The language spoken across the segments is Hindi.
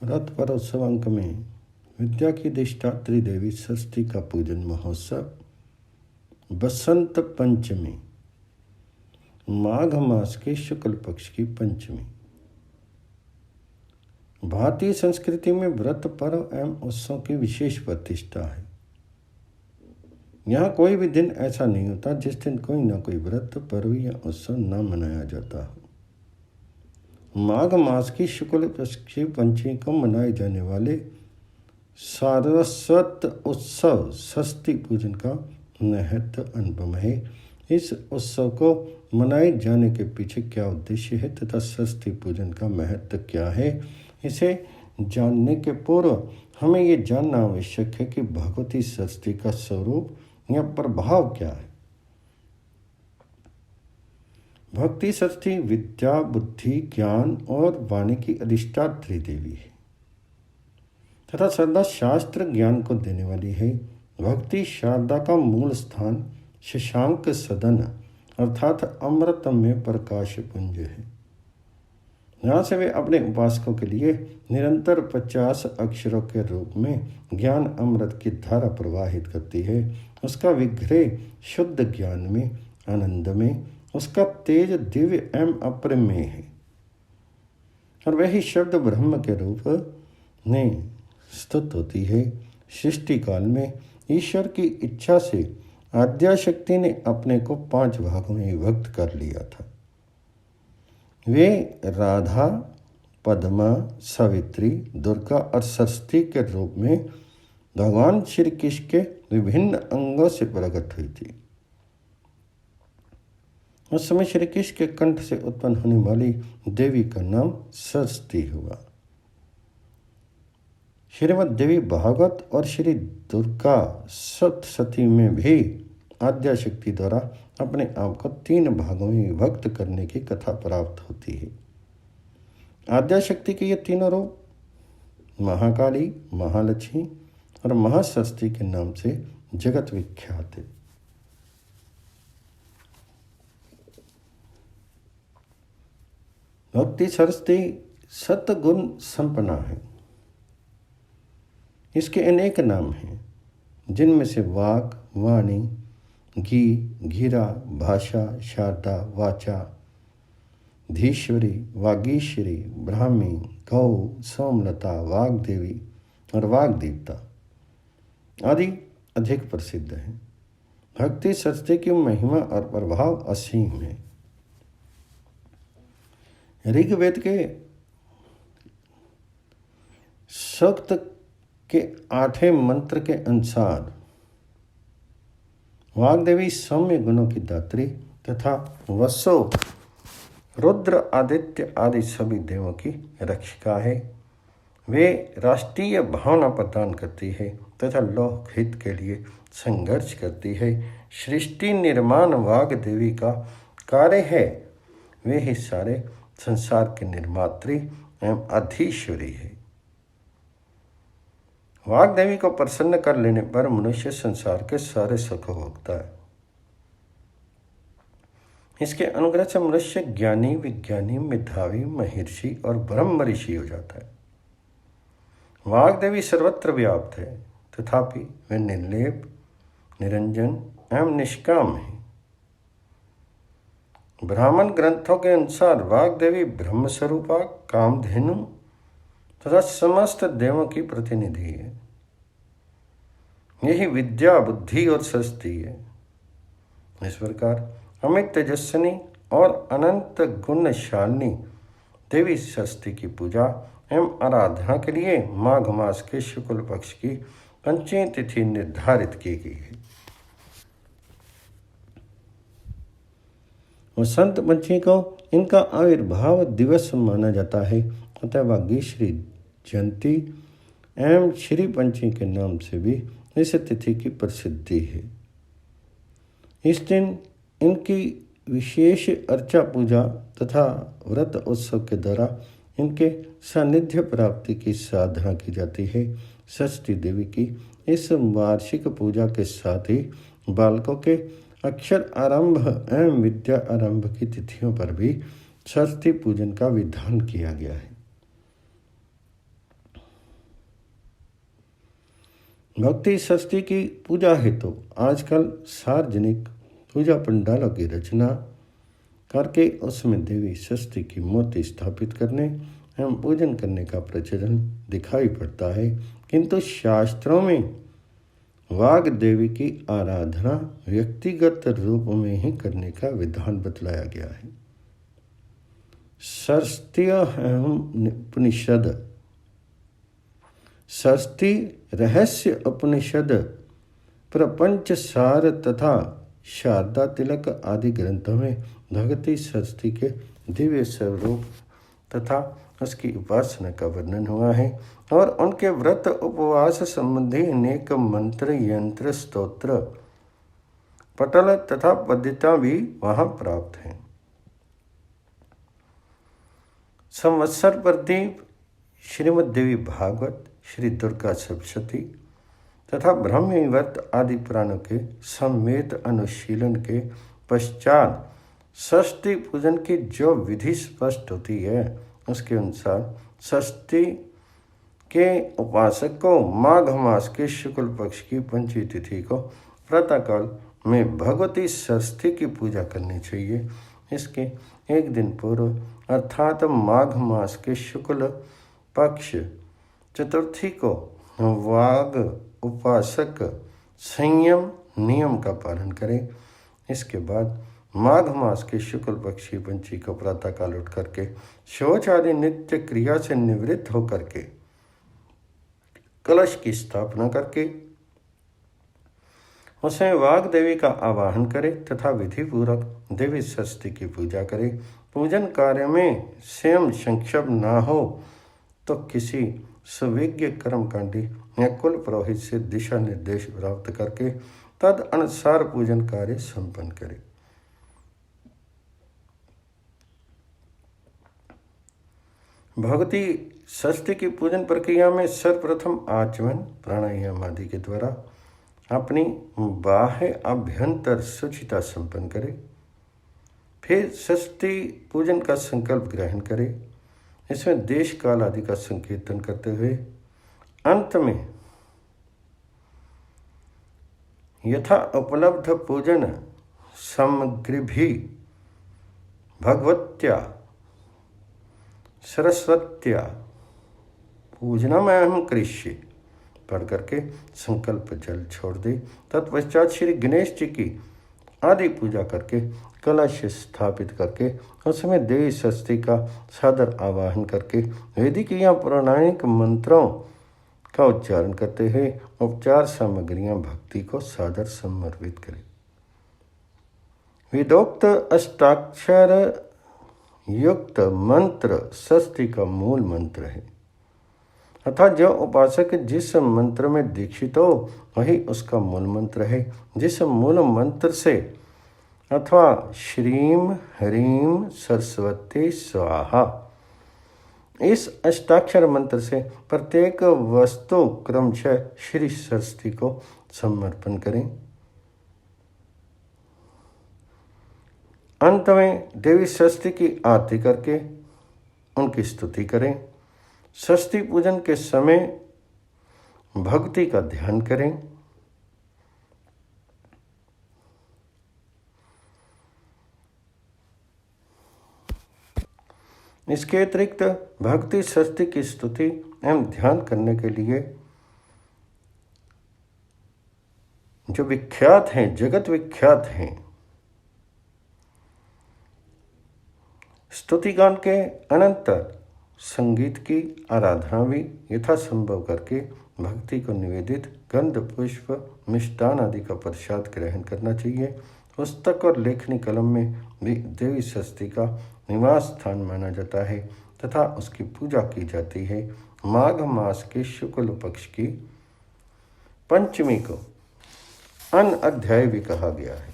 रथ पर्वोत्सव अंक में विद्या की अधिष्ठात्री देवी सरस्वती का पूजन महोत्सव बसंत पंचमी, माघ मास के शुक्ल पक्ष की पंचमी। भारतीय संस्कृति में व्रत पर्व एवं उत्सव की विशेष प्रतिष्ठा है। यहाँ कोई भी दिन ऐसा नहीं होता जिस दिन कोई ना कोई व्रत पर्व या उत्सव न मनाया जाता हो। माघ मास की शुक्ल पक्ष की पंचमी को मनाए जाने वाले सारस्वत उत्सव सरस्वती पूजन का महत्व अनुपम है। इस उत्सव को मनाए जाने के पीछे क्या उद्देश्य है तथा सरस्वती पूजन का महत्व क्या है, इसे जानने के पूर्व हमें ये जानना आवश्यक है कि भगवती सरस्वती का स्वरूप या प्रभाव क्या है। भक्ति सरस्वती विद्या, बुद्धि, ज्ञान और वाणी की अधिष्ठात्री देवी है तथा सदा शास्त्र ज्ञान को देने वाली है। भक्ति शारदा का मूल स्थान शशांक सदन अर्थात अमृत में प्रकाश पुंज है। यहाँ से वे अपने उपासकों के लिए निरंतर 50 अक्षरों के रूप में ज्ञान अमृत की धारा प्रवाहित करती है। उसका विग्रह शुद्ध ज्ञान में, आनंद में, उसका तेज दिव्य एवं अप्रमेय है और वही शब्द ब्रह्म के रूप में स्तुत होती है। सृष्टि काल में ईश्वर की इच्छा से आद्याशक्ति ने अपने को 5 भागों में विभक्त कर लिया था। वे राधा, पद्मा, सावित्री, दुर्गा और सरस्वती के रूप में भगवान श्री कृष्ण के विभिन्न अंगों से प्रकट हुई थी। उस समय श्री कृष्ण के कंठ से उत्पन्न होने वाली देवी का नाम सरस्वती हुआ। श्रीमद् देवी भागवत और श्री दुर्गा सप्तशती में भी आद्याशक्ति द्वारा अपने आप को 3 भागों में विभक्त करने की कथा प्राप्त होती है। आद्याशक्ति के ये तीनों रूप महाकाली, महालक्ष्मी और महासरस्वती के नाम से जगत विख्यात है। भक्ति सरस्वती सतगुण संपन्ना है। इसके अनेक नाम हैं, जिनमें से वाक, वाणी, घी, घीरा, भाषा, शारदा, वाचा, धीश्वरी, वागीश्वरी, ब्राह्मी, गौ, सोमलता, वाग्देवी और वाग्देवता आदि अधिक प्रसिद्ध हैं। भक्ति सरस्वती की महिमा और प्रभाव असीम है। ऋग्वेद के सूक्त के 8वें मंत्र के अनुसार वाग्देवी सौम्य गुणों की दात्री तथा वसो, रुद्र, आदित्य आदि सभी देवों की रक्षिका है। वे राष्ट्रीय भावना प्रदान करती है तथा लोक हित के लिए संघर्ष करती है। सृष्टि निर्माण वाग्देवी का कार्य है। वे ही सारे संसार की निर्मात्री एवं अधीश्वरी है। वाग्देवी को प्रसन्न कर लेने पर मनुष्य संसार के सारे सुख भोगता है। इसके अनुग्रह से मनुष्य ज्ञानी, विज्ञानी, मेधावी, महर्षि और ब्रह्म ऋषि हो जाता है। वाग्देवी सर्वत्र व्याप्त है, तथापि वे निर्लेप, निरंजन एवं निष्काम है। ब्राह्मण ग्रंथों के अनुसार वाग्देवी ब्रह्म स्वरूपा, कामधेनु तथा समस्त देवों की प्रतिनिधि है। यही विद्या, बुद्धि और सरस्वती है। इस प्रकार अमित तेजस्विनी और अनंत गुणशालिनी देवी सरस्वती की पूजा एवं आराधना के लिए माघ मास के शुक्ल पक्ष की पंचमी तिथि निर्धारित की गई है। वसंत पंचमी को इनका आविर्भाव दिवस माना जाता है, अतः वागीश्वरी जयंती एवं श्री पंचमी के नाम से भी इस तिथि की प्रसिद्धि है। इस दिन इनकी विशेष अर्चा पूजा तथा व्रत उत्सव के द्वारा इनके सानिध्य प्राप्ति की साधना की जाती है। सरस्वती देवी की इस वार्षिक पूजा के साथ ही बालकों के अक्षर आरंभ एवं विद्या आरंभ की तिथियों पर भी सरस्वती पूजन का विधान किया गया है। भक्ति षष्ठी की पूजा हेतु आजकल सार्वजनिक पूजा पंडालों की रचना करके उसमें देवी षष्ठी की मूर्ति स्थापित करने एवं पूजन करने का प्रचलन दिखाई पड़ता है, किंतु शास्त्रों में वाग देवी की आराधना व्यक्तिगत रूप में ही करने का विधान बतलाया गया है। षष्ठी एवं उपनिषद, षष्ठी रहस्य उपनिषद, प्रपंच सार तथा शारदा तिलक आदि ग्रंथों में भगवती षष्ठी के दिव्य स्वरूप तथा उसकी उपासना का वर्णन हुआ है और उनके व्रत उपवास संबंधी अनेक मंत्र, यंत्र, स्तोत्र, पटल तथा पद्यता भी वहां प्राप्त हैं। संवत्सर प्रदीप, श्रीमद् देवी भागवत, श्री दुर्गा सप्तशती तथा ब्रह्मी व्रत आदि पुराणों के सम्मेत अनुशीलन के पश्चात षष्ठी पूजन की जो विधि स्पष्ट होती है उसके अनुसार षष्ठी के उपासक को माघ मास के शुक्ल पक्ष की पंचमी तिथि को प्रातःकाल में भगवती षष्ठी की पूजा करनी चाहिए। इसके एक दिन पूर्व अर्थात माघ मास के शुक्ल पक्ष चतुर्थी को वाग उपासक संयम नियम का पालन करें। इसके बाद माघ मास के शुक्ल पक्ष की पंचमी को प्रातःकाल उठ करके शौच आदि नित्य क्रिया से निवृत्त होकर के कलश की स्थापना करके उसे वाग देवी का आवाहन करे तथा विधि पूर्वक देवी षष्ठी की पूजा करे। पूजन कार्य में स्वयं संक्षेप ना हो तो किसी सुविज्ञ कर्मकांडी या कुल पुरोहित से दिशा निर्देश प्राप्त करके तद अनुसार पूजन कार्य संपन्न करे। भगवती षष्ठी की पूजन प्रक्रिया में सर्वप्रथम आचमन, प्राणायाम आदि के द्वारा अपनी बाह्य अभ्यंतर शुचिता संपन्न करे। फिर षष्ठी पूजन का संकल्प ग्रहण करे। इसमें देश काल आदि का संकीर्तन करते हुए अंत में यथा उपलब्ध पूजन सामग्री भी भगवत्या सरस्वत्या पूजनमहं करिष्ये पढ़ करके संकल्प जल छोड़ दे। तत्पश्चात श्री गणेश जी की आदि पूजा करके कलश स्थापित करके उसमें देवी षष्ठी का सादर आवाहन करके वैदिक या पौराणिक मंत्रों का उच्चारण करते हुए उपचार सामग्रियां भक्ति को सादर समर्पित करें। विदोक्त अष्टाक्षर युक्त मंत्र षष्ठी का मूल मंत्र है, अर्थात जो उपासक जिस मंत्र में दीक्षित हो वही उसका मूल मंत्र है। जिस मूल मंत्र से अथवा श्रीम ह्रीम सरस्वती स्वाहा इस अष्टाक्षर मंत्र से प्रत्येक वस्तु क्रमशः श्री षष्ठी को समर्पण करें। अंत में देवी षष्ठी की आरती करके उनकी स्तुति करें। षष्ठी पूजन के समय भक्ति का ध्यान करें। इसके अतिरिक्त भक्ति षष्ठी की स्तुति एवं ध्यान करने के लिए जो विख्यात हैं, जगत विख्यात हैं, स्तुतिगान के अनंतर संगीत की आराधना भी यथासंभव करके भक्ति को निवेदित गंध पुष्प मिष्टान आदि का प्रसाद ग्रहण करना चाहिए। पुस्तक और लेखनी कलम में भी देवी षष्ठी का निवास स्थान माना जाता है तथा उसकी पूजा की जाती है। माघ मास के शुक्ल पक्ष की पंचमी को अन अध्याय भी कहा गया है।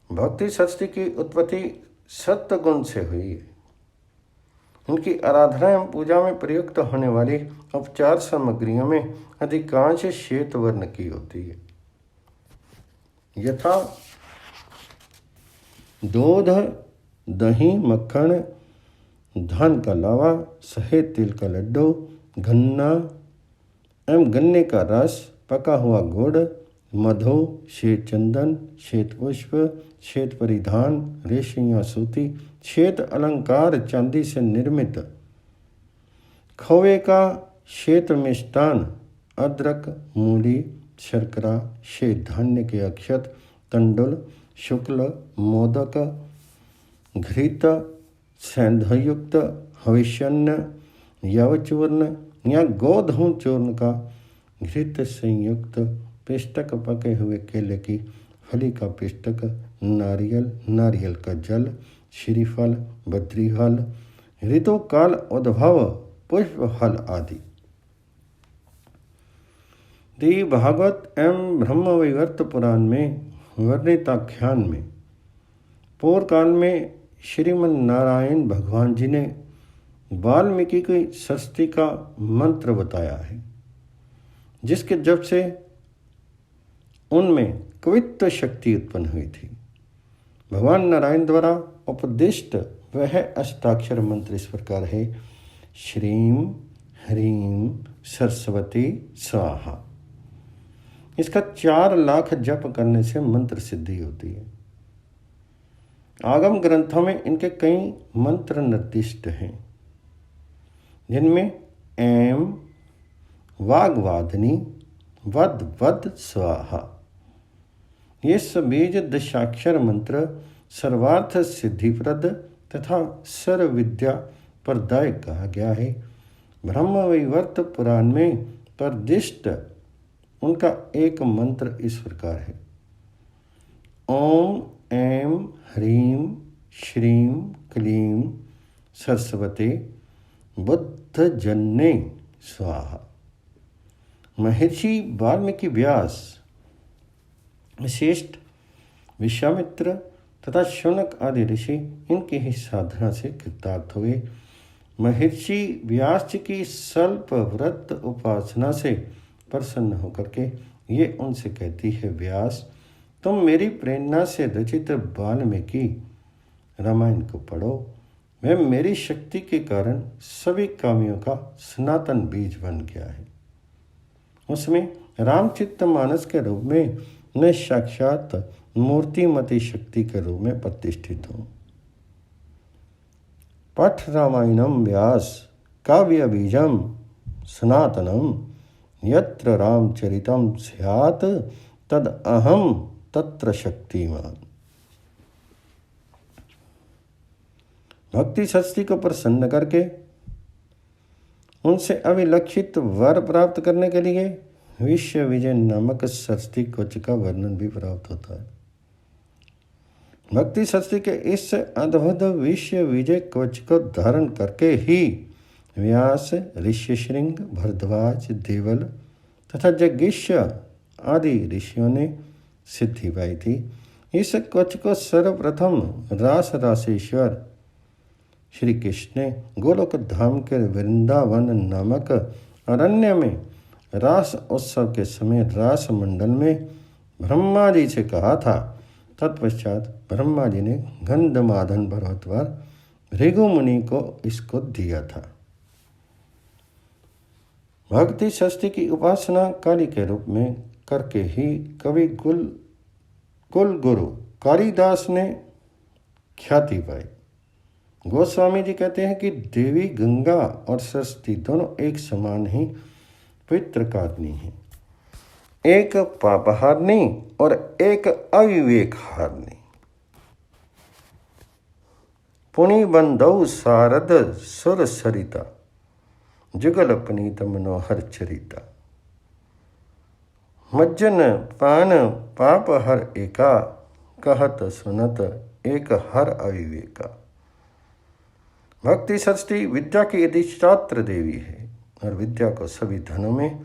भक्ति षष्ठी की उत्पत्ति सत्य गुण से हुई है। उनकी आराधना एवं पूजा में प्रयुक्त होने वाली उपचार सामग्रियों में अधिकांश श्वेत वर्ण की होती है, यथा दूध, दही, मक्खन, धान का लावा, सफेद तिल का लड्डू, गन्ना एवं गन्ने का रस, पका हुआ गुड़, मधु, श्वेत चंदन, श्वेत पुष्प, श्वेत परिधान, रेशमिया सूती, श्वेत अलंकार, चांदी से निर्मित, खोए का श्वेत मिष्टान, अदरक, मूली, शर्करा, श्वेत धान्य के अक्षत, तंडुल, शुक्ल, मोदक, घृत, सेंधयुक्त, हविष्यन्न, यवचूर्ण या गोधूम चूर्ण का घृत संयुक्त पिष्टक, पके हुए केले की फली का पिष्टक, नारियल, नारियल का जल, श्रीफल, बद्रीफल, ऋतुकाल उद्भव पुष्प फल आदि। देवी भागवत एवं ब्रह्मवैवर्त पुराण में वर्णित आख्यान में पूर्व काल में श्रीमन नारायण भगवान जी ने वाल्मीकि की षष्ठी का मंत्र बताया है, जिसके जप से उनमें कवित्व शक्ति उत्पन्न हुई थी। भगवान नारायण द्वारा उपदिष्ट वह अष्टाक्षर मंत्र इस प्रकार है: श्रीम ह्रीम सरस्वती स्वाहा। इसका 4 लाख जप करने से मंत्र सिद्धि होती है। आगम ग्रंथों में इनके कई मंत्र निर्दिष्ट हैं, जिनमें ऐम, वाग्वादिनी, वद वद स्वाहा, ये सबीज दशाक्षर मंत्र सर्वार्थ सिद्धिप्रद तथा सर्व विद्या प्रदायक कहा गया है। ब्रह्मवैवर्त पुराण में प्रदिष्ट उनका एक मंत्र इस प्रकार है: ओम ऐम ह्रीम श्रीम क्लीम सरस्वती बुद्ध जन्ने स्वाहा। महर्षि वाल्मीकि व्यास, वशिष्ठ, विश्वामित्र तथा शौनक आदि ऋषि इनकी ही साधना से कृतार्थ हुए। महर्षि व्यास जी की स्वल्प व्रत उपासना से प्रसन्न होकर के ये उनसे कहती है: व्यास, तुम मेरी प्रेरणा से रचित वाल्मीकि रामायण को पढ़ो। वह मेरी शक्ति के कारण सभी कामियों का सनातन बीज बन गया है। उसमें रामचित्त मानस के रूप में मैं साक्षात मूर्तिमती शक्ति के रूप में प्रतिष्ठित हूँ। पठ रामायणम व्यास काव्य बीजम सनातनम यत्र रामचरितम स्यात् तद अहम तत्र शक्तिमान। भक्ति षष्ठी को प्रसन्न करके उनसे अभिलक्षित वर प्राप्त करने के लिए विश्व विजय नामक षष्ठी कवच का वर्णन भी प्राप्त होता है। भक्ति षष्ठी के इस अद्भुत विश्व विजय कवच को धारण करके ही व्यास, ऋष्यशृंग, भरद्वाज, देवल तथा जज्ञेश्वर आदि ऋषियों ने सिद्धि पाई थी। इस कवच को सर्वप्रथम रास रासेश्वर श्री कृष्ण ने गोलोक धाम के वृंदावन नामक अरण्य में रास उत्सव के समय रास मंडल में ब्रह्मा जी से कहा था। तत्पश्चात ब्रह्मा जी ने गंधमादन पर्वत पर भृगु मुनि को इसको दिया था। भक्ति षष्ठी की उपासना काली के रूप में करके ही कवि कुल गुरु कालिदास ने ख्याति पाई। गोस्वामी जी कहते हैं कि देवी गंगा और सरस्वती दोनों एक समान ही पवित्र कारणी है, एक पापहारनी और एक अविवेक हारनी। पुनि बंधौ शारद सुर सरिता जुगल पनीत मनोहर चरिता। मज्जन पान पाप हर एका कहत सुनत एक हर अविवेका। भक्ति षष्ठी विद्या की अधिष्ठात्र देवी है और विद्या को सभी धनों में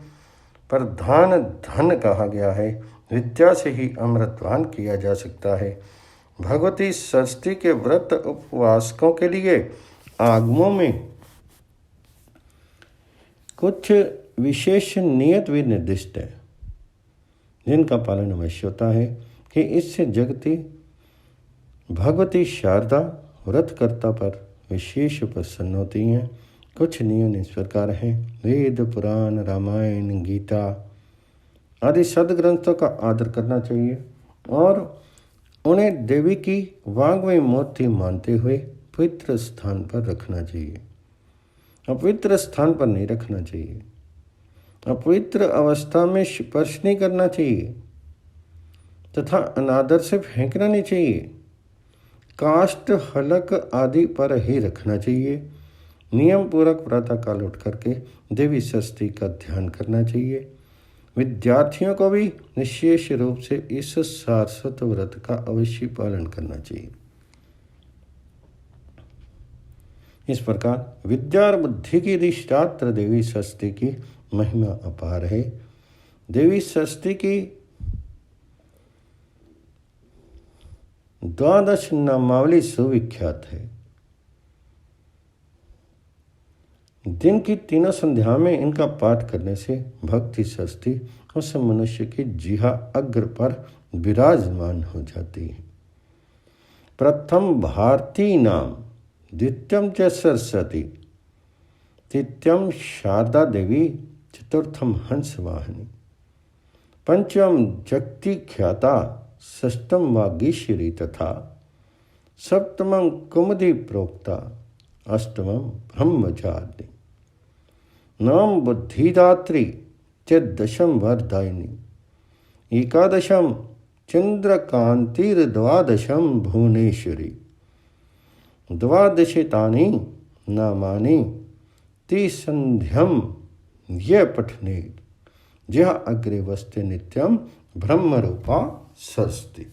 प्रधान धन कहा गया है। विद्या से ही अमृतवान किया जा सकता है। भगवती षष्ठी के व्रत उपवासकों के लिए आगमों में कुछ विशेष नियत भी निर्दिष्ट है, जिनका पालन अवश्य होता है कि इससे जगती भगवती शारदा व्रतकर्ता पर विशेष प्रसन्न होती हैं। कुछ नियम इस प्रकार हैं। वेद, पुराण, रामायण, गीता आदि सदग्रंथों का आदर करना चाहिए और उन्हें देवी की वाग्मय मूर्ति मानते हुए पवित्र स्थान पर रखना चाहिए। अपवित्र स्थान पर नहीं रखना चाहिए। अपवित्र अवस्था में स्पर्श नहीं करना चाहिए तथा अनादर से फेंकना नहीं चाहिए। काष्ठ, हलक आदि पर ही रखना चाहिए। नियम पूर्वक प्रातःकाल उठ करके देवी षष्ठी का ध्यान करना चाहिए। विद्यार्थियों को भी निशेष रूप से इस सारस्वत व्रत का अवश्य पालन करना चाहिए। इस प्रकार विद्या और बुद्धि की अधिष्ठात्र देवी षष्ठी की महिमा अपार है। देवी षष्ठी की 12 नामावली सुविख्यात है। दिन की तीनों संध्या में इनका पाठ करने से भक्ति षष्ठी उस मनुष्य की जिहा अग्र पर विराजमान हो जाती है। प्रथम भारती नाम, द्वितीयम च सरस्वती, तृतीयम शारदा देवी, चतुर्थम हंस वाहिनी, पंचम जगति ख्याता, षष्ठम वागीश्वरी तथा सप्तमं कुमुदी प्रोक्ता, अष्टमं ब्रह्मचारिणी, नवम बुद्धिदात्री च दशम वरदायिनी, एकादशम चंद्रकांतिर्द्वादशम भुवनेश्वरी, द्वादशेतानि नामानि तिसंध्यम ये पठने जह अग्रे वस्ते नित्यम ब्रह्मरूपा षष्ठी।